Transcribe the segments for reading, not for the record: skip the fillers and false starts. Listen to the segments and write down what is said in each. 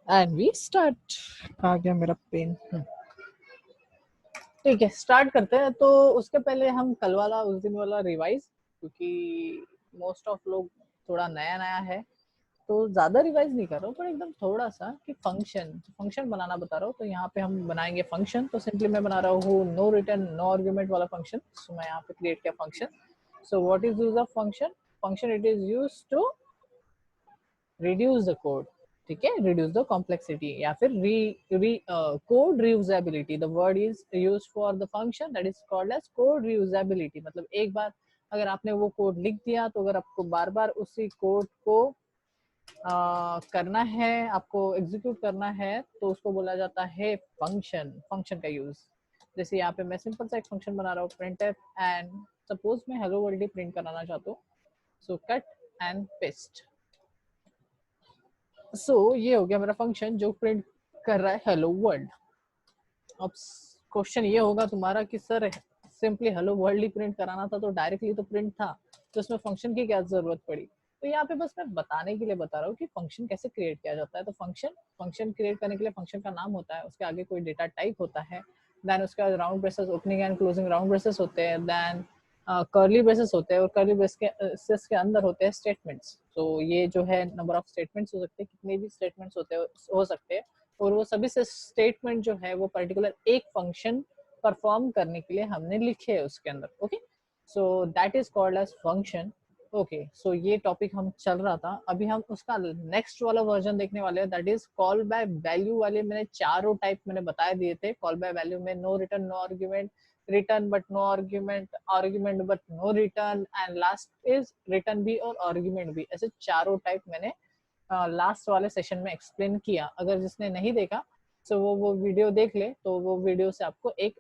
And we start. आ गया मेरा pen. ठीक है, स्टार्ट करते हैं। तो उसके पहले हम कल वाला उस दिन वाला रिवाइज, क्योंकि मोस्ट ऑफ लोग थोड़ा नया नया है, तो ज्यादा रिवाइज नहीं कर रहा हूँ, पर एकदम थोड़ा सा कि फंक्शन फंक्शन बनाना बता रहा हूँ। तो यहाँ पे हम बनाएंगे फंक्शन। तो सिंपली मैं बना रहा हूँ नो रिटर्न नो आर्ग्यूमेंट वाला फंक्शन। सो मैं यहाँ पे क्रिएट किया function. So what is use of function? Function it is use to reduce the code. ठीक है, रिड्यूस द कॉम्प्लेक्सिटी या फिर code reusability. The word is use for the function that is called as code reusability. मतलब एक बार अगर आपने वो code लिख दिया, तो अगर आपको बार बार उसी कोड को करना है, आपको एग्जीक्यूट करना है, तो उसको बोला जाता है फंक्शन। फंक्शन का यूज, जैसे यहाँ पे मैं सिंपल सा एक फंक्शन बना रहा हूँ printf, एंड सपोज मैं हेलो वर्ल्ड ही प्रिंट कराना चाहता हूँ। So cut and paste. सो ये हो गया मेरा फंक्शन जो प्रिंट कर रहा है हेलो वर्ल्ड। अब क्वेश्चन ये होगा तुम्हारा कि सर सिंपली हेलो वर्ल्ड ही प्रिंट कराना था, तो डायरेक्टली तो प्रिंट था, तो इसमें फंक्शन की क्या जरूरत पड़ी? तो यहाँ पे बस मैं बताने के लिए बता रहा हूँ कि फंक्शन कैसे क्रिएट किया जाता है। तो फंक्शन क्रिएट करने के लिए फंक्शन का नाम होता है, उसके आगे कोई डेटा टाइप होता है, देन उसके बाद round braces, opening and closing round braces होते हैं, देन कर्ली ब्रेसेस होते हैं, और कर्ली ब्रेसेस के अंदर होते हैं स्टेटमेंट्स। तो ये जो है नंबर ऑफ स्टेटमेंट्स हो सकते हैं, कितने भी स्टेटमेंट्स होते हो सकते हैं, और वो सभी से स्टेटमेंट जो है वो पर्टिकुलर एक फंक्शन परफॉर्म करने के लिए हमने लिखे है उसके अंदर। Okay, so that is called edge function. Okay, so ये टॉपिक हम चल रहा था, अभी हम उसका नेक्स्ट वाला वर्जन देखने वाले हैं, that is call by value वाले। मैंने चारों टाइप मैंने बता दिए थे। कॉल बाय वैल्यू में no return no argument, return but no argument, argument but no return, and last is return भी और आर्ग्यूमेंट भी। ऐसे चारों टाइप मैंने लास्ट वाले सेशन में एक्सप्लेन किया। अगर जिसने नहीं देखा तो वो वीडियो देख ले, तो वो वीडियो से आपको एक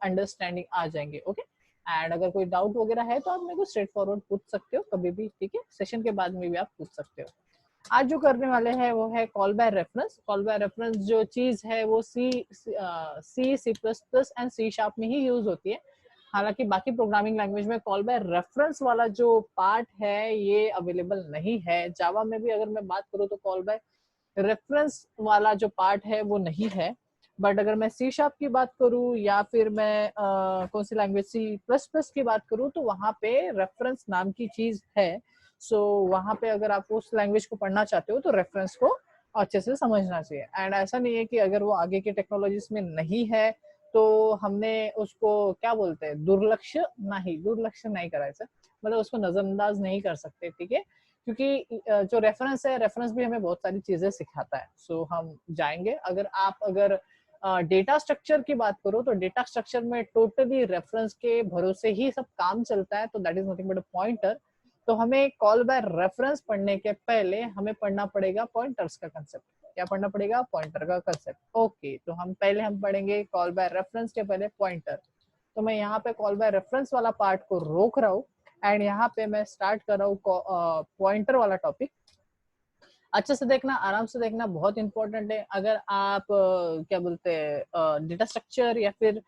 अंडरस्टैंडिंग आ जाएंगे। ओके, एंड अगर कोई डाउट वगैरह है तो आप मेरे को स्ट्रेट फॉरवर्ड पूछ सकते हो कभी भी। ठीक है, सेशन के बाद में भी आप पूछ सकते हो। आज जो करने वाले हैं वो है call by reference. Call by reference जो चीज है वो C plus plus and C sharp में ही यूज होती है। हालांकि बाकी प्रोग्रामिंग लैंग्वेज में कॉल बाय रेफरेंस वाला जो पार्ट है ये अवेलेबल नहीं है। जावा में भी अगर मैं बात करूँ तो कॉल बाय रेफरेंस वाला जो पार्ट है वो नहीं है। बट अगर मैं सी शार्प की बात करूँ या फिर मैं कौन सी लैंग्वेज सी प्लस प्लस की बात करूँ, तो वहाँ पे रेफरेंस नाम की चीज है। सो वहाँ पे अगर आप उस लैंग्वेज को पढ़ना चाहते हो तो रेफरेंस को अच्छे से समझना चाहिए। एंड ऐसा नहीं है कि अगर वो आगे के टेक्नोलॉजीज में नहीं है तो हमने उसको क्या बोलते हैं दुर्लक्ष्य नहीं करायचं, मतलब उसको नजरअंदाज नहीं कर सकते। ठीक है, क्योंकि जो रेफरेंस है, रेफरेंस भी हमें बहुत सारी चीजें सिखाता है। सो हम जाएंगे। अगर डेटा स्ट्रक्चर की बात करो तो डेटा स्ट्रक्चर में टोटली रेफरेंस के भरोसे ही सब काम चलता है, तो that is nothing but a pointer. तो हमें कॉल बाय रेफरेंस पढ़ने के पहले हमें पढ़ना पड़ेगा पॉइंटर्स का कंसेप्ट। क्या पढ़ना पड़ेगा? पॉइंटर का कंसेप्ट। ओके, तो हम पढ़ेंगे कॉल बाय रेफरेंस के पहले पॉइंटर। तो मैं यहाँ पे कॉल बाय रेफरेंस वाला पार्ट को रोक रहा हूँ, एंड यहाँ पे मैं स्टार्ट कर रहा हूँ पॉइंटर वाला टॉपिक। अच्छे से देखना, आराम से देखना, बहुत इंपॉर्टेंट है। अगर आप क्या बोलते हैं डेटा स्ट्रक्चर या फिर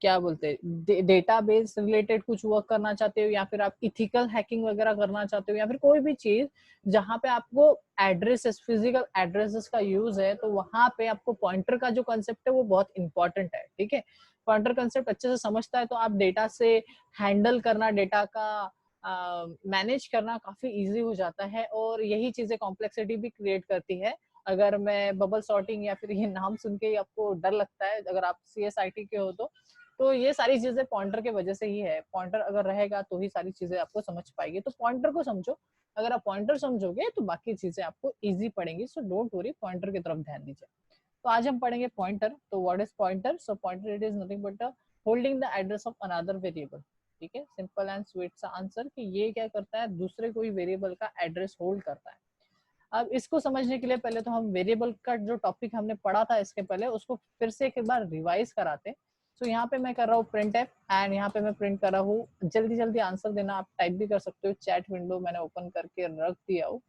क्या बोलते हैं डेटाबेस रिलेटेड कुछ वर्क करना चाहते हो, या फिर आप इथिकल हैकिंग वगैरह करना चाहते हो, या फिर कोई भी चीज जहाँ पे आपको एड्रेसेस, फिजिकल एड्रेसेस का यूज है, तो वहां पे आपको पॉइंटर का जो कंसेप्ट है वो बहुत इंपॉर्टेंट है। ठीक है, पॉइंटर कंसेप्ट अच्छे से समझता है तो आप डेटा से हैंडल करना, डेटा का मैनेज करना काफी इजी हो जाता है, और यही चीजें कॉम्प्लेक्सिटी भी क्रिएट करती है। अगर मैं बबल सॉर्टिंग या फिर ये नाम सुन के ही आपको डर लगता है, अगर आप CSIT के हो तो ये सारी चीजें पॉइंटर के वजह से ही है। पॉइंटर अगर रहेगा तो ही सारी चीजें आपको समझ पाएगी। तो पॉइंटर को समझो, अगर आप पॉइंटर समझोगे तो बाकी चीजें आपको इजी पड़ेंगी। सो डोंट वरी, पॉइंटर की तरफ ध्यान दीजिए। तो आज हम पढ़ेंगे पॉइंटर। तो what is pointer? So pointer it is nothing but holding the address of another variable. ठीक है, सिंपल एंड स्वीट सा आंसर कि ये क्या करता है, दूसरे कोई वेरिएबल का एड्रेस होल्ड करता है। अब इसको समझने के लिए पहले तो हम वेरिएबल का जो टॉपिक हमने पढ़ा था इसके पहले, उसको फिर से एक बार रिवाइज कराते। सो यहाँ पे मैं कर रहा हूँ प्रिंट एफ, एंड यहाँ पे मैं प्रिंट कर रहा हूँ। जल्दी जल्दी आंसर देना, आप टाइप भी कर सकते हो, चैट विंडो मैंने ओपन करके रख दिया हो।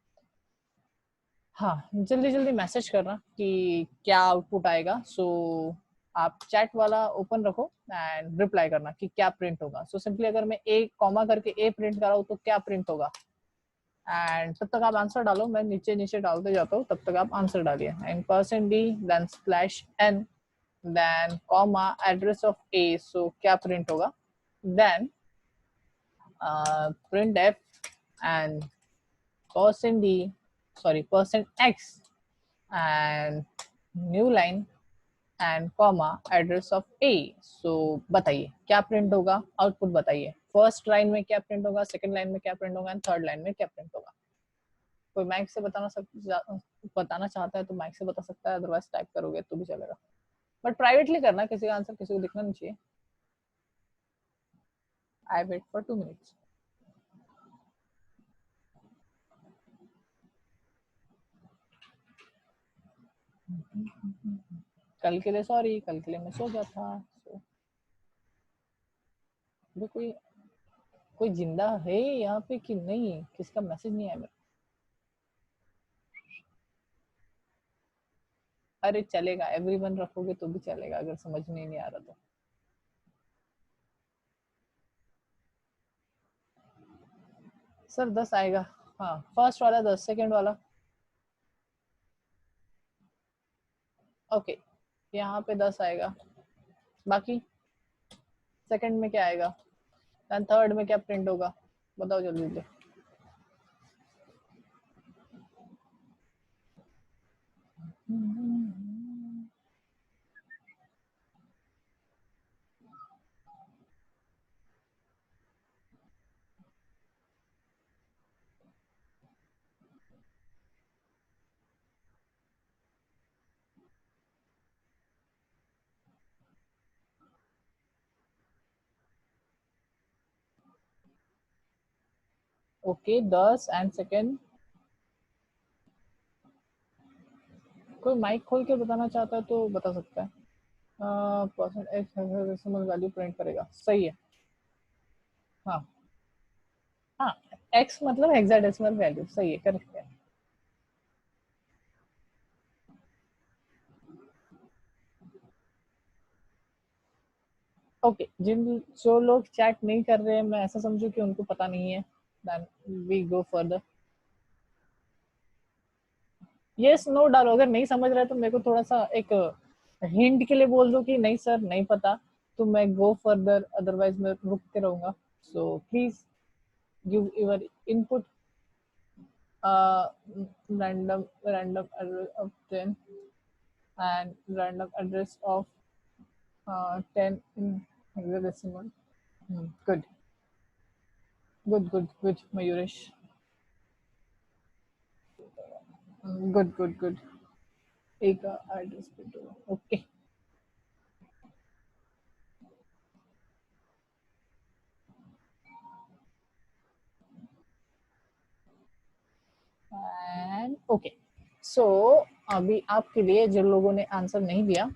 हाँ, जल्दी जल्दी मैसेज करना कि क्या आउटपुट आएगा। सो आप चैट वाला ओपन रखो एंड रिप्लाई करना कि क्या प्रिंट होगा। सो सिंपली अगर मैं ए कॉमा करके ए प्रिंट कर रहा हूँ तो क्या प्रिंट होगा? एंड तब तक आप आंसर डालो, मैं नीचे नीचे डालते जाता हूँ, तब तक आप आंसर डालिए। And percent d then slash n then comma address of a, so क्या प्रिंट होगा, then print f and percent d sorry percent x and new line and comma address of a. So बताइए क्या print होगा, output बताइए। First line में क्या print होगा, second line में क्या प्रिंट होगा, एंड थर्ड लाइन में क्या प्रिंट होगा। कोई माइक से बताना चाहता है तो माइक से बता सकता है, अदरवाइज टाइप करोगे तो भी चलेगा, बट प्राइवेटली करना, किसी का आंसर किसी को दिखना नहीं चाहिए। I wait for 2 minutes. कल के लिए सॉरी, कल के लिए मैं सो गया था। कोई कोई जिंदा है यहाँ पे कि नहीं, किसका मैसेज नहीं आया मेरा। अरे चलेगा, एवरीवन रखोगे तो भी चलेगा अगर समझ में नहीं आ रहा तो। सर 10 आएगा, हाँ फर्स्ट वाला 10, सेकंड वाला ओके, यहाँ पे 10 आएगा, बाकी सेकंड में क्या आएगा, एंड थर्ड में क्या प्रिंट होगा, बताओ जल्दी जल्दी। ओके 10 एंड सेकंड, कोई माइक खोल के बताना चाहता है तो बता सकता है। Percent x hexadecimal value print करेगा, सही है। हाँ हाँ, एक्स मतलब हेक्साडेसिमल वैल्यू, सही है, करेक्ट है। ओके, जिन जो लोग चैट नहीं कर रहे हैं, मैं ऐसा समझू कि उनको पता नहीं है, then we go further. Yes no डालो, अगर नहीं समझ रहे तो मेरे को थोड़ा सा एक हिंट के लिए बोल दो कि नहीं सर नहीं पता, तो मैं गो फर्दर, अदरवाइज मैं रुक के रहूंगा। So please give your input. Random address of 10 and random address of 10 in hexadecimal. Good, good, Mayuresh. Good. एक एड्रेस पे दो, ओके। एंड ओके, सो अभी आपके लिए जिन लोगों ने आंसर नहीं दिया,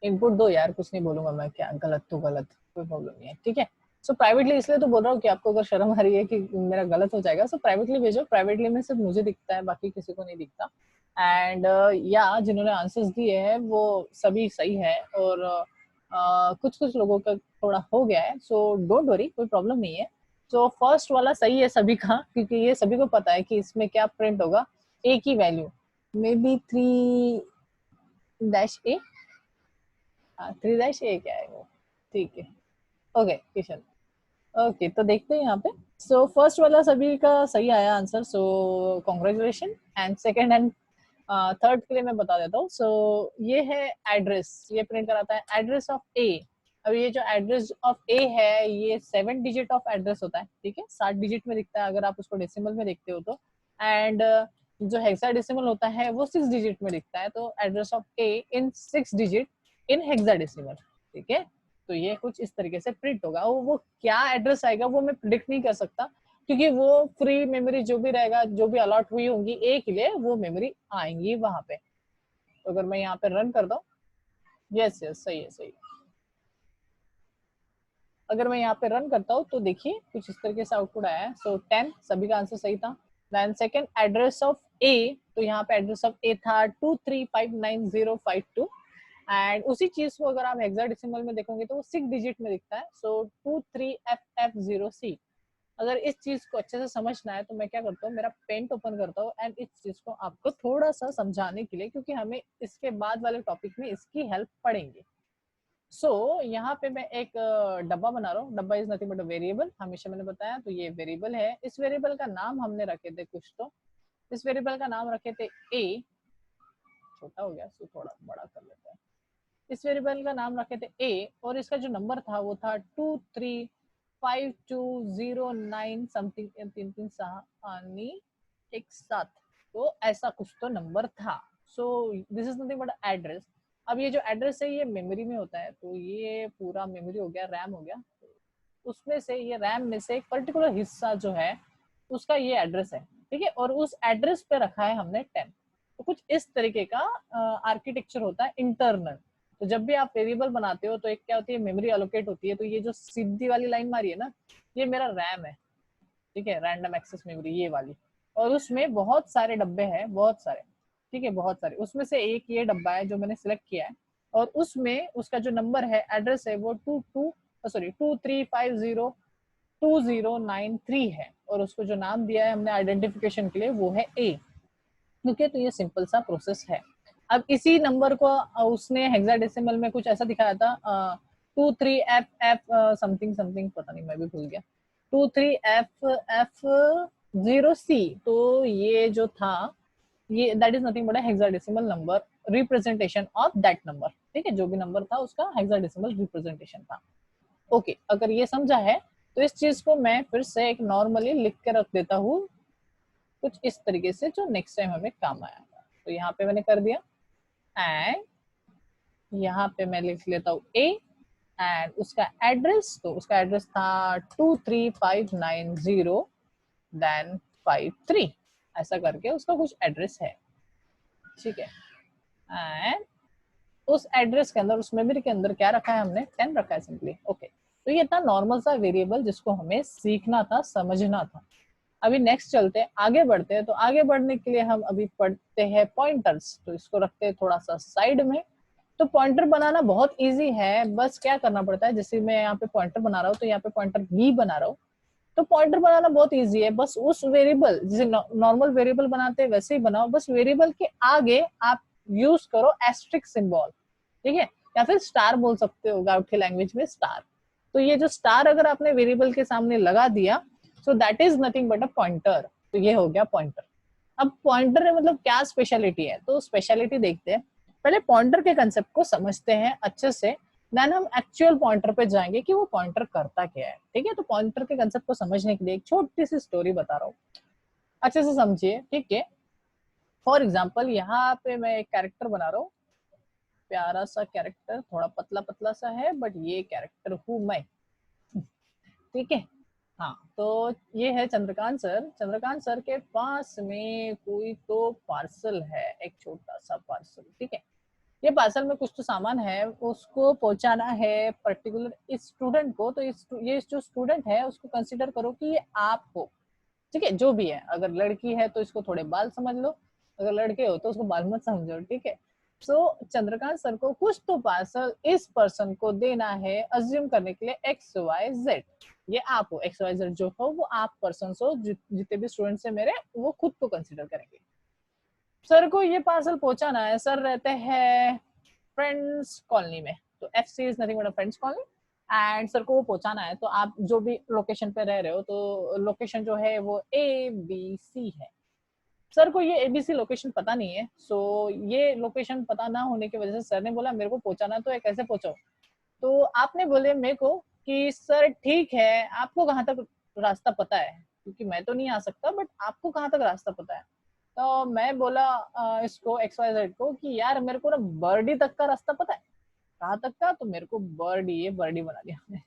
इनपुट दो यार, कुछ नहीं बोलूंगा मैं, क्या गलत तो गलत, कोई प्रॉब्लम नहीं है, ठीक है। सो प्राइवेटली इसलिए तो बोल रहा हूँ कि आपको अगर शर्म आ रही है कि मेरा गलत हो जाएगा, सो प्राइवेटली भेजो, प्राइवेटली में सिर्फ मुझे दिखता है, बाकी किसी को नहीं दिखता। एंड या जिन्होंने आंसर्स दिए हैं वो सभी सही है, और कुछ कुछ लोगों का थोड़ा हो गया है, सो डोंट वरी, कोई प्रॉब्लम नहीं है। सो फर्स्ट वाला सही है सभी का, क्योंकि ये सभी को पता है कि इसमें क्या प्रिंट होगा, ए की value, may be 3-A, 3-A क्या है वो, ठीक है, ओके किशन, ओके तो देखते हैं यहाँ पे। सो फर्स्ट वाला सभी का सही आया answer, so congratulation. And second and third के लिए मैं बता देता हूँ। सो ये है एड्रेस, ये प्रिंट कराता है एड्रेस ऑफ ए। अब ये जो एड्रेस ऑफ ए है, ये 7 डिजिट ऑफ एड्रेस होता है, ठीक है, 7 डिजिट में दिखता है अगर आप उसको डेसिमल में देखते हो तो। एंड जो हेक्साडेसिमल होता है वो 6 डिजिट में दिखता है, तो address of A in 6 digit in hexadecimal, ठीक है। तो ये कुछ इस तरीके से प्रिंट होगा, वो क्या एड्रेस आएगा वो मैं प्रिडिक्ट नहीं कर सकता, क्योंकि वो फ्री मेमोरी जो भी रहेगा, जो भी अलॉट हुई होंगी ए के लिए, वो मेमोरी आएंगी वहां पे। तो अगर मैं यहाँ पे रन करता हूँ, यस सही है सही है। अगर मैं यहाँ पे रन करता हूँ तो देखिए कुछ इस तरीके से आउटपुट आया है। सो 10 सभी का आंसर सही था। देन सेकंड एड्रेस ऑफ ए, तो यहाँ पे एड्रेस ऑफ ए था 2359052, एंड उसी चीज को अगर आप हेक्साडेसिमल में देखोगे तो वो 6 डिजिट में दिखता है, सो 23FF0C। अगर इस चीज को अच्छे से समझना है तो मैं क्या करता हूँ, मेरा पेंट ओपन करता हूँ एंड इस चीज को आपको थोड़ा सा समझाने के लिए, क्योंकि हमें इसके बाद वाले टॉपिक में इसकी हेल्प पड़ेंगे। यहाँ पे मैं एक डब्बा बना रहा हूँ। डब्बा is nothing but a variable, हमेशा मैंने बताया। तो ये वेरिएबल है, इस वेरिएबल का नाम हमने रखे थे कुछ, तो इस वेरिएबल का नाम रखे थे ए। छोटा हो गया तो थोड़ा बड़ा कर लेते हैं। इस वेरिएबल का नाम रखे थे ए, और इसका जो नंबर था वो था 235209 समथिंग, 336 एक साथ, तो ऐसा कुछ तो नंबर था। So this is nothing but address. अब ये जो एड्रेस है ये मेमोरी में होता है, तो ये पूरा मेमोरी हो गया, रैम हो गया। उसमें से ये रैम में से एक पर्टिकुलर हिस्सा जो है उसका ये एड्रेस है, ठीक है। और उस एड्रेस पे रखा है हमने 10। तो कुछ इस तरीके का आर्किटेक्चर होता है इंटरनल। तो जब भी आप वेरिएबल बनाते हो तो एक क्या होती है, मेमोरी एलोकेट होती है। तो ये जो सीधी वाली लाइन मारी है ना, ये मेरा रैम है, ठीक है, रैंडम एक्सेस मेमोरी ये वाली। और उसमें बहुत सारे डब्बे हैं, बहुत सारे, ठीक है, बहुत सारे। उसमें से एक ये डब्बा है जो मैंने सिलेक्ट किया है, और उसमें उसका जो नंबर है, एड्रेस है, वो 23502093 है। और उसको जो नाम दिया है हमने आइडेंटिफिकेशन के लिए वो है ए। ओके, तो ये सिंपल सा प्रोसेस है। अब इसी नंबर को उसने हेक्साडेसिमल में कुछ ऐसा दिखाया था, 23FF समथिंग समथिंग, पता नहीं, मैं भी भूल गया, 23FF0C। तो ये जो था, ये that is nothing but hexadecimal number representation of that number, ठीक है। जो भी नंबर था उसका हेक्साडेसिमल रिप्रेजेंटेशन था। ओके, अगर ये समझा है तो इस चीज को मैं फिर से एक नॉर्मली लिख के रख देता हूँ कुछ इस तरीके से, जो नेक्स्ट टाइम हमें काम आया। तो यहाँ पे मैंने कर दिया, एंड यहाँ पे मैं लिख लेता हूँ ए, एंड उसका एड्रेस, तो उसका एड्रेस था 23590 देन 53, ऐसा करके उसका कुछ एड्रेस है, ठीक है। एंड उस एड्रेस के अंदर, उस मेमोरी के अंदर क्या रखा है हमने, 10 रखा है सिंपली। ओके, तो ये था नॉर्मल सा वेरिएबल जिसको हमें सीखना था, समझना था। अभी नेक्स्ट चलते हैं, आगे बढ़ते हैं। तो आगे बढ़ने के लिए हम अभी पढ़ते हैं पॉइंटर्स। तो इसको रखते हैं थोड़ा सा साइड में। तो पॉइंटर बनाना बहुत इजी है, बस क्या करना पड़ता है, जैसे मैं यहाँ पे पॉइंटर बना रहा हूँ, तो यहाँ पे पॉइंटर बी बना रहा हूँ। तो पॉइंटर बनाना बहुत इजी है, बस उस वेरिएबल, जैसे नॉर्मल वेरिएबल बनाते हैं वैसे ही बनाओ, बस वेरिएबल के आगे आप यूज करो एस्ट्रिक सिंबल, ठीक है, या फिर स्टार बोल सकते हो गाउट की लैंग्वेज में, स्टार। तो ये जो स्टार अगर आपने वेरिएबल के सामने लगा दिया, सो that is nothing but a pointer. तो ये हो गया पॉइंटर। अब पॉइंटर में मतलब क्या स्पेशलिटी है, तो स्पेशलिटी देखते हैं। पहले पॉइंटर के कंसेप्ट को समझते हैं अच्छे से, देन हम एक्चुअल पॉइंटर पे जाएंगे कि वो पॉइंटर करता क्या है, ठीक है। तो पॉइंटर के कंसेप्ट को समझने के लिए एक छोटी सी स्टोरी बता रहा हूँ, अच्छे से समझिए, ठीक है। फॉर एग्जाम्पल यहाँ पे मैं एक कैरेक्टर बना रहा हूँ, प्यारा सा कैरेक्टर, थोड़ा पतला पतला सा है, बट ये कैरेक्टर हूँ मैं, ठीक है। हाँ, तो ये है चंद्रकांत सर। चंद्रकांत सर के पास में कोई तो पार्सल है, एक छोटा सा पार्सल, ठीक है। ये पार्सल में कुछ तो सामान है, उसको पहुंचाना है पर्टिकुलर इस स्टूडेंट को। तो ये जो स्टूडेंट है उसको कंसिडर करो कि ये आप हो, ठीक है, जो भी है। अगर लड़की है तो इसको थोड़े बाल समझ लो, अगर लड़के हो तो उसको बाल मत समझो, ठीक है। सो चंद्रकांत सर को कुछ तो पार्सल इस पर्सन को देना है, अज्यूम करने के लिए XYZ। ये आप हो, XYZ जो हो वो आप पर्सन हो, जितने भी स्टूडेंट्स है मेरे, वो खुद को कंसिडर करेंगे। सर को ये पार्सल पहुंचाना है। सर रहते हैं फ्रेंड्स कॉलोनी में, तो FC is nothing but friends colony, and sir को वो पहुंचाना है। तो आप जो भी लोकेशन पे रह रहे हो, तो लोकेशन जो है वो ABC है। सर को ये ABC लोकेशन पता नहीं है। सो ये लोकेशन पता ना होने की वजह से सर ने बोला मेरे को पहुंचाना, तो कैसे पहुंचाओ। तो आपने बोले मेरे को कि सर ठीक है, आपको कहाँ तक रास्ता पता है, क्योंकि मैं तो नहीं आ सकता, बट आपको कहाँ तक रास्ता पता है। तो मैं बोला इसको XYZ को कि यार मेरे को ना बर्डी तक का रास्ता पता है। कहाँ तक का, तो मेरे को बर्डी, ये बर्डी बना दिया हमने,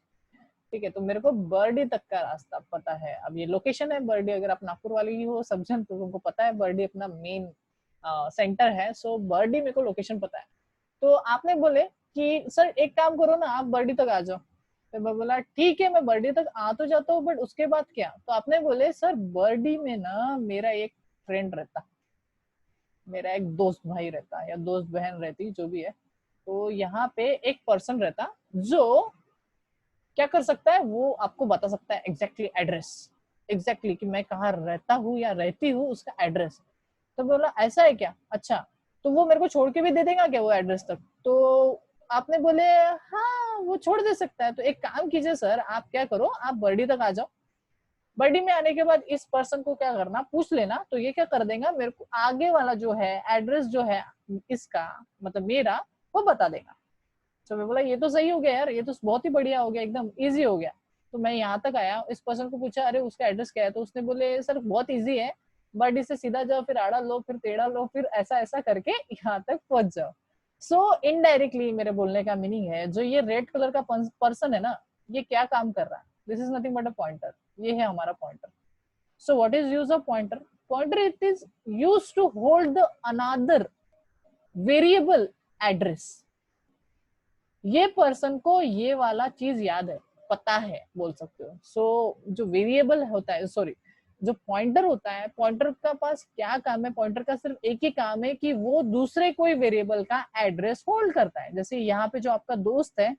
ठीक है। तो मेरे को बर्डी तक का रास्ता पता है। अब ये लोकेशन है बर्डी, अगर आप नागपुर वाली ही हो समझन तो तुमको पता है बर्डी अपना मेन सेंटर है। सो बर्डी मेरे को लोकेशन पता है। तो आपने बोले कि सर एक काम करो ना, आप बर्डी तक आ जाओ। तो मैं बोला ठीक है, मैं बर्डी तक आ तो जाता हूँ, बट उसके बाद क्या। तो आपने बोले सर बर्डी में ना मेरा एक फ्रेंड रहता, मेरा एक दोस्त भाई रहता या दोस्त बहन रहती, जो भी है। तो यहाँ पे एक पर्सन रहता जो क्या कर सकता है, वो आपको बता सकता है एग्जैक्टली एड्रेस, एग्जैक्टली कि मैं कहाँ रहता हूँ या रहती हूँ, उसका एड्रेस। तो बोला ऐसा है क्या, अच्छा तो वो मेरे को छोड़ के भी दे देगा क्या वो एड्रेस तक? तो आपने बोले हाँ वो छोड़ दे सकता है। तो एक काम कीजिए सर, आप क्या करो, आप बर्डी तक आ जाओ, बर्डी में आने के बाद इस पर्सन को क्या करना, पूछ लेना, तो ये क्या कर देगा, मेरे को आगे वाला जो है एड्रेस जो है इसका, मतलब मेरा, वो बता देगा। तो मैं बोला ये तो सही हो गया यार, ये तो बहुत ही बढ़िया हो गया, एकदम इजी हो गया। तो मैं यहाँ तक आया, इस पर्सन को पूछा अरे उसका एड्रेस क्या है, तो उसने बोले सर बहुत इजी है, बट इससे सीधा जाओ, फिर आड़ा लो, फिर टेढ़ा लो, फिर ऐसा ऐसा करके यहाँ तक पहुंच जाओ। सो इनडायरेक्टली मेरे बोलने का मीनिंग है, जो ये रेड कलर का पर्सन है ना, ये क्या काम कर रहा है, this is nothing but a pointer, ये है हमारा pointer. So what is use of pointer? Pointer it is use to hold the another variable address. ये पर्सन को ये वाला चीज याद है, पता है, बोल सकते हो। सो जो वेरिएबल होता है, सॉरी, जो पॉइंटर होता है, पॉइंटर का पास क्या काम है, पॉइंटर का सिर्फ एक ही काम है कि वो दूसरे कोई वेरिएबल का एड्रेस होल्ड करता है। जैसे यहाँ पे जो आपका दोस्त है,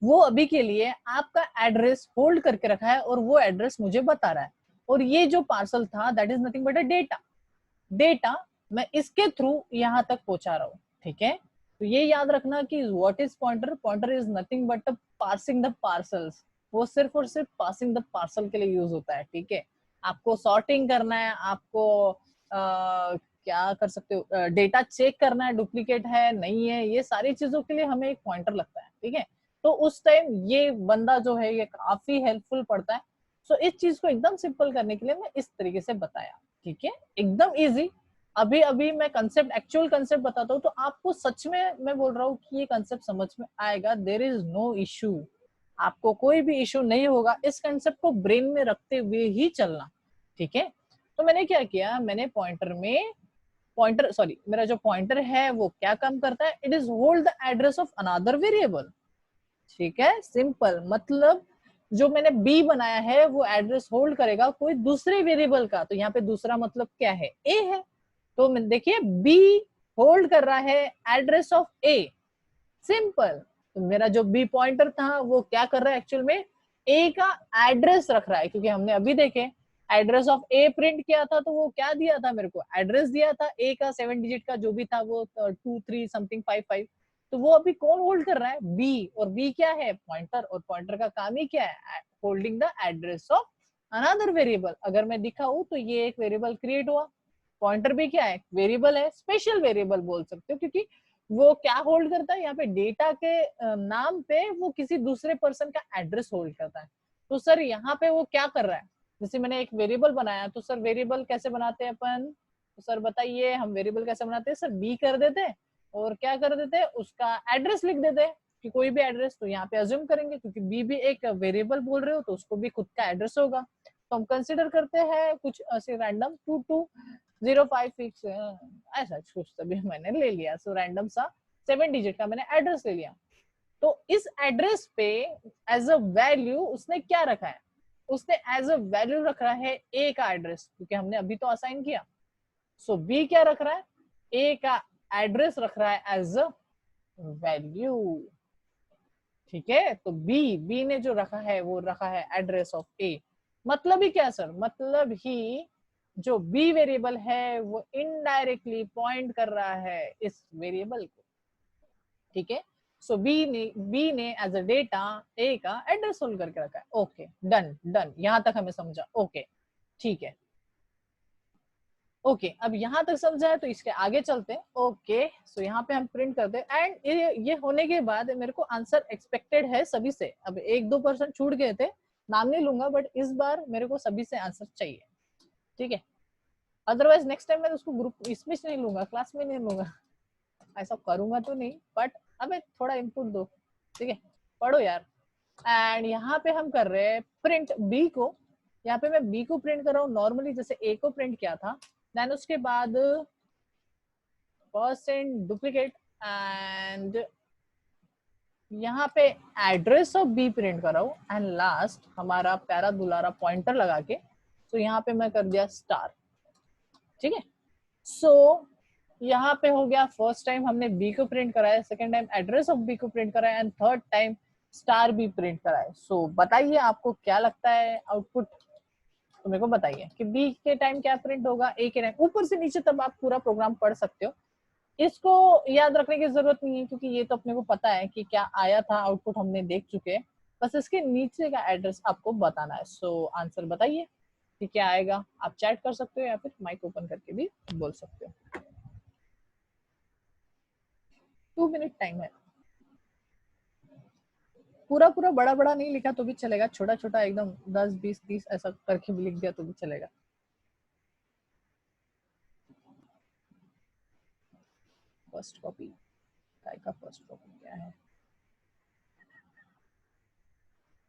वो अभी के लिए आपका एड्रेस होल्ड करके रखा है और वो एड्रेस मुझे बता रहा है। और ये जो पार्सल था that is nothing but a data. Data मैं इसके थ्रू यहाँ तक पहुंचा रहा हूँ, ठीक है। तो ये याद रखना कि what is pointer, pointer is nothing but passing the parcels. वो सिर्फ और सिर्फ पासिंग द पार्सल के लिए यूज होता है, ठीक है। आपको सॉर्टिंग करना है, आपको क्या कर सकते हो, डेटा चेक करना है, डुप्लीकेट है नहीं है, ये सारी चीजों के लिए हमें एक पॉइंटर लगता है, ठीक है। तो उस टाइम ये बंदा जो है ये काफी हेल्पफुल पड़ता है। सो इस चीज को एकदम सिंपल करने के लिए मैं इस तरीके से बताया, ठीक है, एकदम इजी। अभी अभी मैं कंसेप्ट, एक्चुअल कंसेप्ट बताता हूँ, तो आपको सच में मैं बोल रहा हूँ कि ये कंसेप्ट समझ में आएगा, देयर इज नो इशू, आपको कोई भी इशू नहीं होगा इस कंसेप्ट को ब्रेन में रखते हुए ही चलना, ठीक है। तो मैंने क्या किया, मैंने पॉइंटर में, पॉइंटर सॉरी, मेरा जो पॉइंटर है वो क्या काम करता है, it is hold the address of another variable, ठीक है, सिंपल। मतलब जो मैंने बी बनाया है वो एड्रेस होल्ड करेगा कोई दूसरे वेरिएबल का। तो यहाँ पे दूसरा मतलब क्या है, ए है। तो देखिए बी होल्ड कर रहा है एड्रेस ऑफ ए, सिंपल। तो मेरा जो बी पॉइंटर था वो क्या कर रहा है, एक्चुअल में ए का एड्रेस रख रहा है, क्योंकि हमने अभी देखे एड्रेस ऑफ ए प्रिंट किया था, तो वो क्या दिया था, मेरे को एड्रेस दिया था ए का 7 डिजिट का जो भी था, वो 23 समथिंग 55। तो वो अभी कौन होल्ड कर रहा है, बी। और बी क्या है, पॉइंटर। और पॉइंटर का काम ही क्या है, holding the address of another variable. अगर मैं दिखाऊं तो ये एक वेरिएबल क्रिएट हुआ। पॉइंटर भी क्या है, वेरिएबल है, स्पेशल वेरिएबल बोल सकते हो, क्योंकि वो क्या होल्ड करता है, यहाँ पे डेटा के नाम पे वो किसी दूसरे पर्सन का एड्रेस होल्ड करता है। तो सर यहाँ पे वो क्या कर रहा है, जैसे मैंने एक वेरिएबल बनाया, तो सर वेरिएबल कैसे बनाते हैं अपन, तो सर बताइए हम वेरिएबल कैसे बनाते हैं, सर बी कर देते हैं और क्या कर देते हैं, उसका एड्रेस लिख देते हैं कि कोई भी एड्रेस। तो यहाँ पे अज्यूम करेंगे क्योंकि बी भी एक वेरिएबल बोल रहे हो, तो उसको भी खुद का एड्रेस होगा। तो हम कंसिडर करते हैं कुछ ऐसे रैंडम 2205 फिक्स, ऐसा कुछ तभी मैंने ले लिया। सो रैंडम सा 7 डिजिट का मैंने एड्रेस ले लिया। तो इस एड्रेस पे एज अ वैल्यू उसने क्या रखा है, उसने एज अ वैल्यू रख रहा है ए का एड्रेस, क्योंकि हमने अभी तो असाइन किया। सो बी क्या रख रहा है, ए का एड्रेस रख रहा है एज अ वैल्यू, ठीक है। तो बी ने जो रखा है वो रखा है एड्रेस ऑफ ए। मतलब ही क्या सर, मतलब ही जो बी वेरिएबल है वो इनडायरेक्टली पॉइंट कर रहा है इस वेरिएबल को, ठीक है। सो बी ने एज अ डेटा ए का एड्रेस होल्ड करके रखा है। ओके डन डन, यहां तक हमें समझा, ओके ठीक है। ओके अब यहाँ तक समझा है, तो इसके आगे चलते हैं। ओके सो यहाँ पे हम प्रिंट करते हैं एंड ये होने के बाद मेरे को आंसर एक्सपेक्टेड है सभी से। अब 1-2% छूट गए थे, नाम नहीं लूंगा, बट इस बार मेरे को सभी से आंसर चाहिए, ठीक है। अदरवाइज नेक्स्ट टाइम मैं उसको ग्रुप इसमें से नहीं लूंगा, क्लास में नहीं लूंगा, ऐसा करूंगा तो नहीं, बट अबे थोड़ा इनपुट दो, ठीक है, पढ़ो यार। एंड यहाँ पे हम कर रहे हैं प्रिंट बी को। यहाँ पे मैं बी को प्रिंट कर रहा हूँ नॉर्मली जैसे ए को प्रिंट किया था, देन उसके बाद परसेंट डुप्लीकेट एंड यहाँ पे एड्रेस ऑफ बी प्रिंट कर रहा हूँ एंड लास्ट हमारा प्यारा दुलारा पॉइंटर लगा के, तो यहाँ पे मैं कर दिया स्टार, ठीक है। सो यहाँ पे हो गया, फर्स्ट टाइम हमने बी को प्रिंट कराया, second time address of B को प्रिंट कराया and third time star B print कराया। सो बताइए आपको क्या लगता है आउटपुट, तो मेरे को बताइए कि बी के टाइम क्या प्रिंट होगा, ए के टाइम। ऊपर से नीचे तब आप पूरा प्रोग्राम पढ़ सकते हो, इसको याद रखने की जरूरत नहीं है क्योंकि ये तो अपने को पता है कि क्या आया था, आउटपुट हमने देख चुके हैं, बस इसके नीचे का एड्रेस आपको बताना है। सो आंसर बताइए कि क्या आएगा। आप चैट कर सकते हो या फिर माइक ओपन करके भी बोल सकते हो। 2 मिनट टाइम है। पूरा पूरा बड़ा बड़ा नहीं लिखा तो भी चलेगा, छोटा छोटा एकदम 10 20 30 ऐसा करके भी लिख दिया तो भी चलेगा। फर्स्ट कॉपी, काय का फर्स्ट कॉपी क्या है?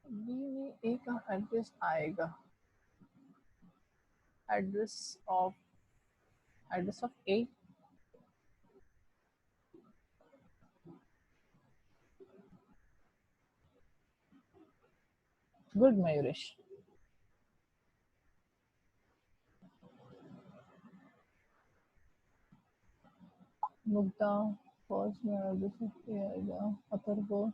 बी में ए का एड्रेस आएगा, address of A. Good Mayuresh. Mugdha first में एड्रेस ऑफ ए आएगा, अथर्व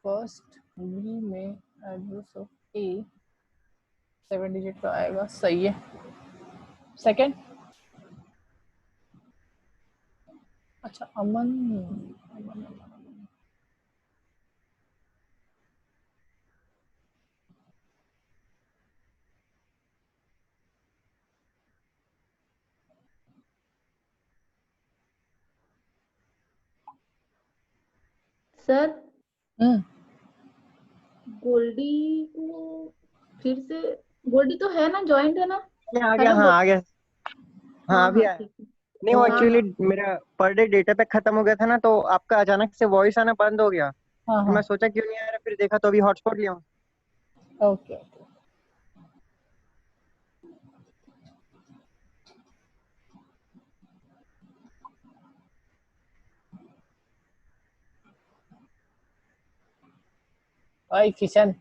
फर्स्ट बी में एड्रेस ऑफ ए 7 डिजिट का आएगा, सही है। सेकंड, अच्छा अमन, अमन, अमन। सर हम्म, गोल्डी को फिर से, गोल्डी तो है ना, जॉइंट है ना? आ गया, हेलो हाँ आ गया। हाँ हाँ अभी हाँ आया। ठीक है। नहीं वो हाँ एक्चुअली हाँ मेरा पर डे डेटा पैक खत्म हो गया था ना, तो आपका अचानक से वॉइस आना बंद हो गया। हाँ तो हाँ, मैं सोचा क्यों नहीं आ रहा, फिर देखा तो अभी हॉटस्पॉट लिया हूँ। Okay okay. भाई किशन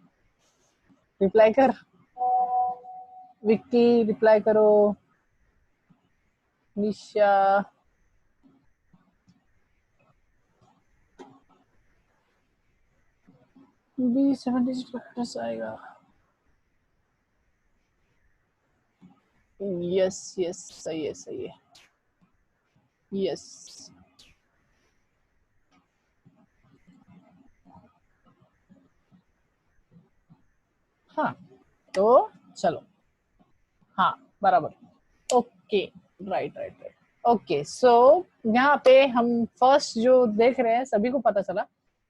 रिप्लाई कर, विक्की रिप्लाई करो, निशा, बी 7 डिजिट का एड्रेस आएगा। यस यस, सही है सही है, यस। हाँ तो चलो, हाँ बराबर, okay, right right right. Okay so यहाँ पे हम फर्स्ट जो देख रहे हैं, सभी को पता चला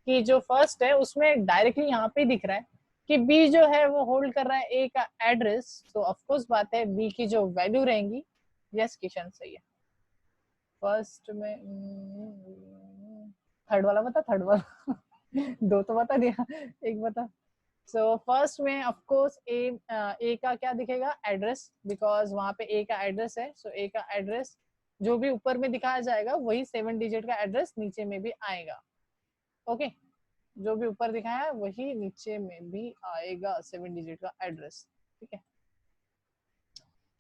कि जो फर्स्ट है उसमें डायरेक्टली यहाँ पे दिख रहा है कि बी जो है वो होल्ड कर रहा है ए का एड्रेस, तो ऑफ कोर्स बात है बी की जो वैल्यू रहेंगी। यस किशन सही है। फर्स्ट में थर्ड वाला बता, थर्ड वाला दो तो बता दिया, एक बता। सो फर्स्ट में ऑफ कोर्स ए का क्या दिखेगा, एड्रेस, बिकॉज वहां पे ए का एड्रेस है। सो ए का एड्रेस जो भी ऊपर में दिखाया जाएगा वही 7 डिजिट का एड्रेस नीचे में भी आएगा। ओके जो भी ऊपर दिखाया है वही नीचे में भी आएगा, 7 डिजिट का एड्रेस। ठीक है।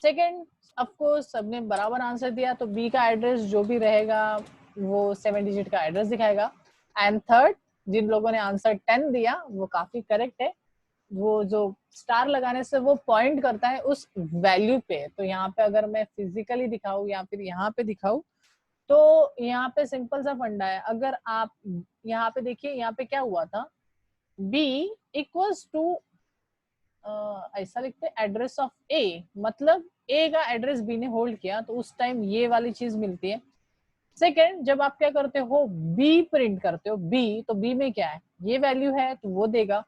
सेकेंड, ऑफ कोर्स सबने बराबर आंसर दिया, तो बी का एड्रेस जो भी रहेगा वो 7 डिजिट का एड्रेस दिखाएगा। एंड थर्ड, जिन लोगों ने आंसर 10 दिया वो काफी करेक्ट है, वो जो स्टार लगाने से वो पॉइंट करता है उस वैल्यू पे। तो यहाँ पे अगर मैं फिजिकली दिखाऊं या फिर यहाँ पे दिखाऊं, तो यहाँ पे सिंपल सा फंडा है। अगर आप यहाँ पे देखिए, यहाँ पे क्या हुआ था, b इक्वल्स टू ऐसा लिखते हैं एड्रेस ऑफ ए, मतलब ए का एड्रेस बी ने होल्ड किया तो उस टाइम ये वाली चीज मिलती है। सेकेंड, जब आप क्या करते हो, बी प्रिंट करते हो, बी तो बी में क्या है, ये वैल्यू है तो वो देगा।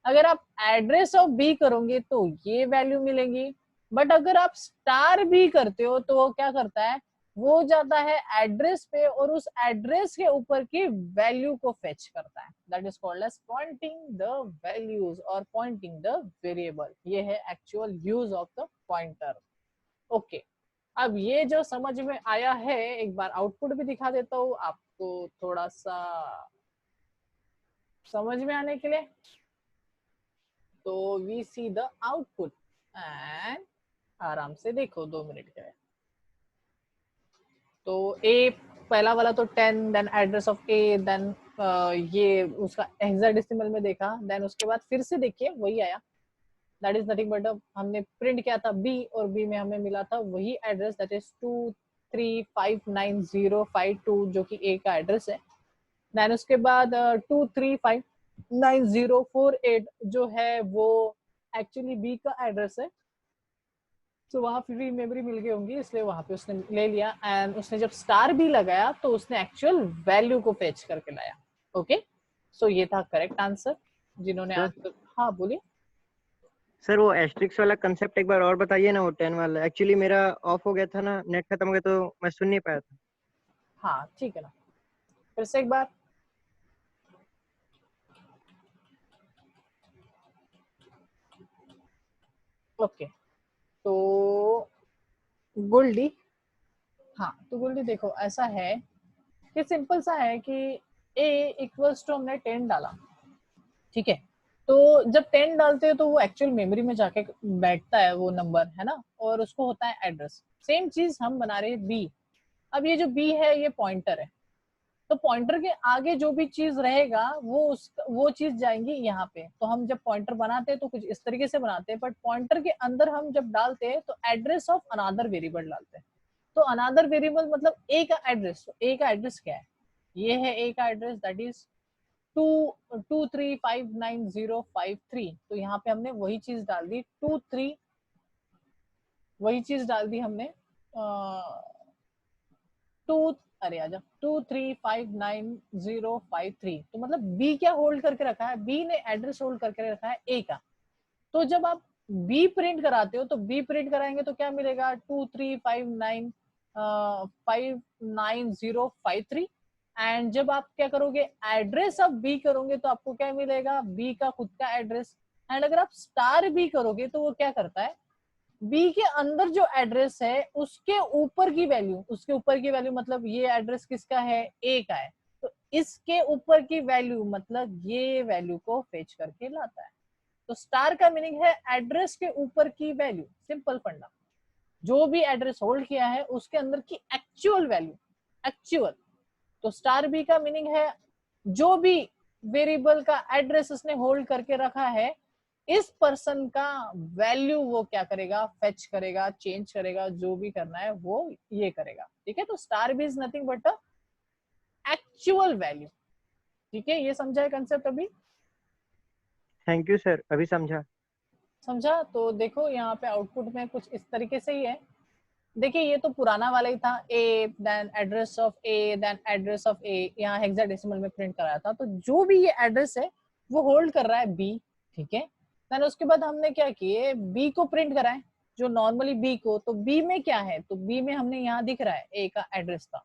अगर आप एड्रेस ऑफ बी करोगे तो ये वैल्यू मिलेगी। बट अगर आप स्टार बी करते हो तो वो क्या करता है, वो जाता है एड्रेस पे और उस एड्रेस के ऊपर की वैल्यू को फेच करता है। That is called as pointing the values और पॉइंटिंग द वेरिएबल। ये है actual use of the pointer. Okay, अब ये जो समझ में आया है, एक बार आउटपुट भी दिखा देता हूँ आपको थोड़ा सा समझ में आने के लिए। तो we see the output and आराम से देखो, 2 मिनट का है। तो ए पहला वाला तो 10, then address of A, then ये उसका हेक्साडेसिमल में देखा, देन उसके बाद फिर से देखिए वही आया दैट इज नथिंग बट हमने प्रिंट किया था बी और बी में हमें मिला था वही एड्रेस दैट इज 2359052 जो कि ए का एड्रेस है। देन उसके बाद 2359048 जो है वो एक्चुअली बी का एड्रेस है। तो वहाँ फ्री मेमोरी मिल गई होंगी इसलिए वहां पे उसने ले लिया एंड उसने जब स्टार बी लगाया तो उसने एक्चुअल वैल्यू को फेच करके लाया। ओके सो ये था करेक्ट आंसर जिन्होंने सर आंसर। हाँ बोलिए। सर वो एस्ट्रिक्स वाला कंसेप्ट एक बार और बताइए ना, वो 10 वाला। एक्चुअली मेरा ऑफ हो गया था ना, नेट खत्म हो गया तो मैं सुन नहीं पाया था। हाँ ठीक है ना, फिर से एक बार। ओके तो गोल्डी, हाँ तो गोल्डी देखो ऐसा है कि सिंपल सा है कि a इक्वल्स टू हमने 10 डाला, ठीक है। तो जब 10 डालते हैं तो वो एक्चुअल मेमोरी में जाके बैठता है वो नंबर, है ना, और उसको होता है एड्रेस। सेम चीज हम बना रहे हैं बी। अब ये जो बी है ये पॉइंटर है, तो पॉइंटर के आगे जो भी चीज रहेगा वो चीज जाएंगी यहाँ पे। तो हम जब पॉइंटर बनाते हैं तो कुछ इस तरीके से बनाते हैं, बट पॉइंटर के अंदर हम जब डालते हैं तो एड्रेस ऑफ अनदर वेरिएबल डालते हैं। तो अनदर वेरिएबल मतलब ए का एड्रेस। तो ए का एड्रेस क्या है, ये है ए का एड्रेस दैट इज 2359053। तो यहाँ पे हमने वही चीज डाल दी वही चीज डाल दी हमने टू अरे आजा 2359053। तो मतलब बी क्या होल्ड करके रखा है, बी ने एड्रेस होल्ड करके रखा है ए का। तो जब आप बी प्रिंट कराते हो तो बी प्रिंट कराएंगे तो क्या मिलेगा 2359053। एंड जब आप क्या करोगे एड्रेस ऑफ बी करोगे तो आपको क्या मिलेगा बी का खुद का एड्रेस। एंड अगर आप स्टार बी करोगे तो वो क्या करता है बी के अंदर जो एड्रेस है उसके ऊपर की वैल्यू, उसके ऊपर की वैल्यू मतलब ये एड्रेस किसका है ए का है, तो इसके ऊपर की वैल्यू मतलब ये वैल्यू को फेच करके लाता है। तो स्टार का मीनिंग है एड्रेस के ऊपर की वैल्यू। सिंपल फंडा, जो भी एड्रेस होल्ड किया है उसके अंदर की एक्चुअल वैल्यू, एक्चुअल। तो स्टार बी का मीनिंग है जो भी वेरिएबल का एड्रेस उसने होल्ड करके रखा है इस पर्सन का वैल्यू वो क्या करेगा फेच करेगा, चेंज करेगा, जो भी करना है वो ये करेगा। ठीक है, तो star B is nothing but a actual value. ठीक है, ये समझा है कंसेप्ट अभी? थैंक यू सर, अभी समझा। समझा? तो देखो यहाँ पे आउटपुट में कुछ इस तरीके से ही है। देखिए ये तो पुराना वाला ही था, a then address of A then address of a, यहाँ हेक्साडेसिमल में प्रिंट कराया था। तो जो भी ये एड्रेस है वो होल्ड कर रहा है बी। ठीक है, देन उसके बाद हमने क्या किए बी को प्रिंट कराए, जो नॉर्मली बी को। तो बी में क्या है, तो बी में हमने यहाँ दिख रहा है ए का एड्रेस था।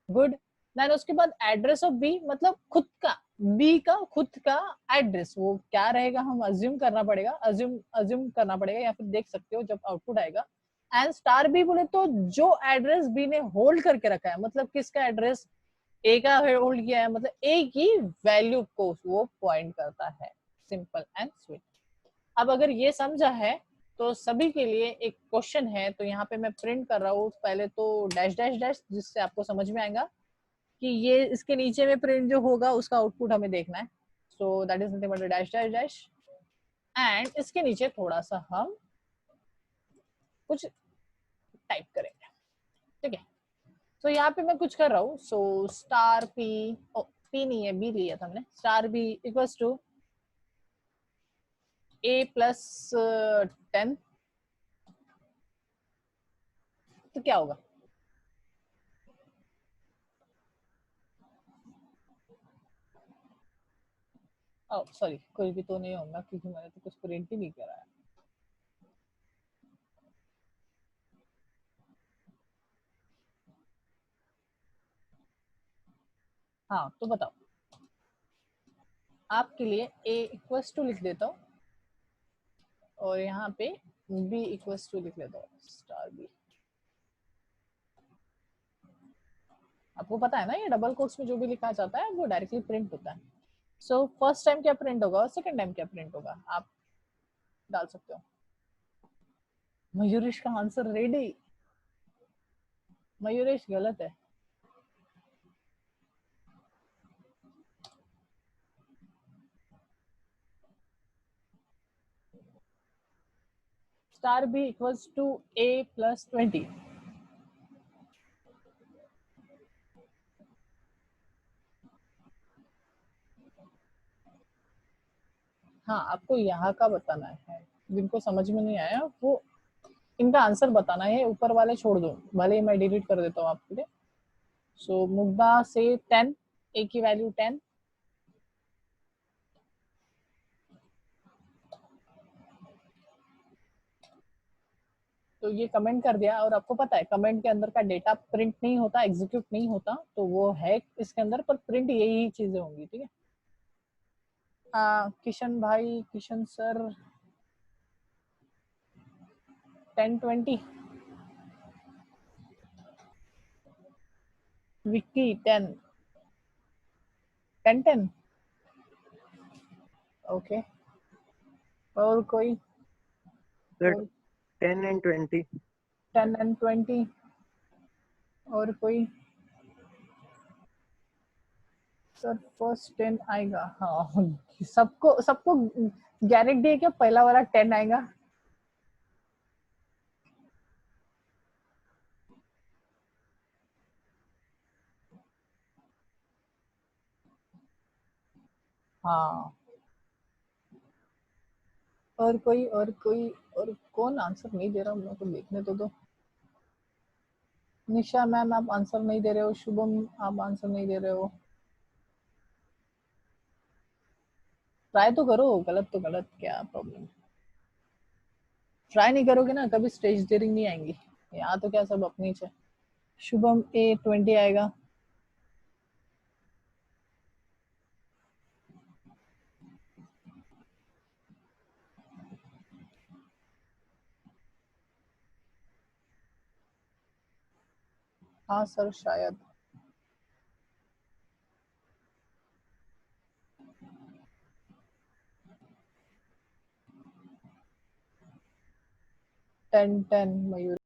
गुड। देन उसके बाद एड्रेस ऑफ बी मतलब खुद का, बी का खुद का एड्रेस वो क्या रहेगा हम अज्यूम करना पड़ेगा, अज्यूम करना पड़ेगा या फिर देख सकते हो जब आउटपुट आएगा। एंड स्टार बी बोले तो जो एड्रेस बी ने होल्ड करके रखा है, मतलब किसका एड्रेस ए का होल्ड किया है, मतलब ए की वैल्यू को वो पॉइंट करता है। Simple and sweet. अब अगर ये समझा है तो सभी के लिए एक क्वेश्चन है। तो यहाँ पे मैं प्रिंट कर रहा हूँ पहले तो डैश डैश डैश, जिससे आपको समझ में आएगा कि ये इसके नीचे में प्रिंट जो होगा उसका आउटपुट हमें देखना है। सो that is nothing but dash dash dash. And इसके नीचे थोड़ा सा हम कुछ टाइप करेंगे। ठीक है, तो यहाँ पे मैं कुछ कर रहा हूँ। So star P, oh P नहीं है बी लिया था हमने, star B equals to A plus 10। तो क्या होगा, सॉरी कोई भी तो नहीं होगा क्योंकि मैंने तो कुछ प्रिंट ही नहीं करा है। हाँ तो बताओ, आपके लिए a इक्वल्स टू लिख देता हूँ और यहाँ पे b इक्वल्स टू लिख लेता हूँ, स्टार b। आपको पता है ना ये डबल कोट्स में जो भी लिखा जाता है वो डायरेक्टली प्रिंट होता है। सो फर्स्ट टाइम क्या प्रिंट होगा और सेकंड टाइम क्या प्रिंट होगा आप डाल सकते हो। मयूरेश का आंसर रेडी, मयूरेश गलत है। Star B equals to A plus 20। हाँ, आपको यहाँ का बताना है, जिनको समझ में नहीं आया वो इनका आंसर बताना है, ऊपर वाले छोड़ दो, भले ही मैं डिलीट कर देता हूँ आपके लिए। सो मुग्धा से 10, ए की वैल्यू 10, तो ये कमेंट कर दिया। और आपको पता है कमेंट के अंदर का डेटा प्रिंट नहीं होता, एग्जीक्यूट नहीं होता, तो वो है इसके अंदर, पर प्रिंट यही चीजें होंगी, ठीक है। किशन भाई, किशन सर 10-20, विक्की 10-10, ओके। और कोई? सर और 10 and 20। 10 and 20, और कोई? सर फर्स्ट 10 आएगा, हाँ। सबको सबको गारंटी है क्या पहला वाला 10 आएगा? हाँ। और कोई? और कोई? और कौन आंसर नहीं दे रहा, मेरे को देखने तो दो। निशा मैम आप आंसर नहीं दे रहे हो, शुभम आप आंसर नहीं दे रहे हो। ट्राई तो करो, गलत तो गलत, क्या प्रॉब्लम। ट्राई नहीं करोगे ना कभी स्टेज डेयरिंग नहीं आएंगी। यहाँ तो क्या सब अपनी है। शुभम ए 20 आएगा। हाँ सर शायद। टेन 10 मयूर।